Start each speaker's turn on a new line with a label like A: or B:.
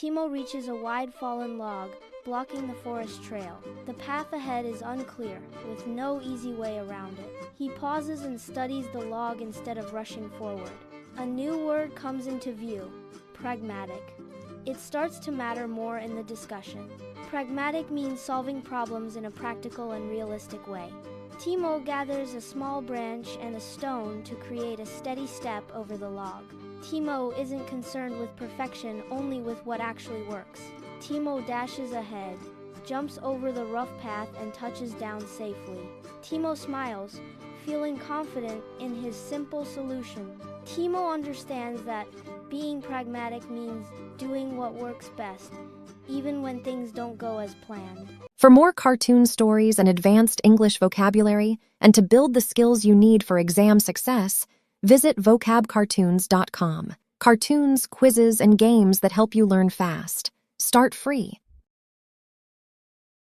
A: Timo reaches a wide fallen log, blocking the forest trail. The path ahead is unclear, with no easy way around it. He pauses and studies the log instead of rushing forward. A new word comes into view: pragmatic. It starts to matter more in the discussion. Pragmatic means solving problems in a practical and realistic way. Timo gathers a small branch and a stone to create a steady step over the log. Timo isn't concerned with perfection, only with what actually works. Timo dashes ahead, jumps over the rough path, and touches down safely. Timo smiles, feeling confident in his simple solution. Timo understands that being pragmatic means doing what works best, even when things don't go as planned.
B: For more cartoon stories and advanced English vocabulary, and to build the skills you need for exam success, visit vocabcartoons.com. Cartoons, quizzes, and games that help you learn fast. Start free.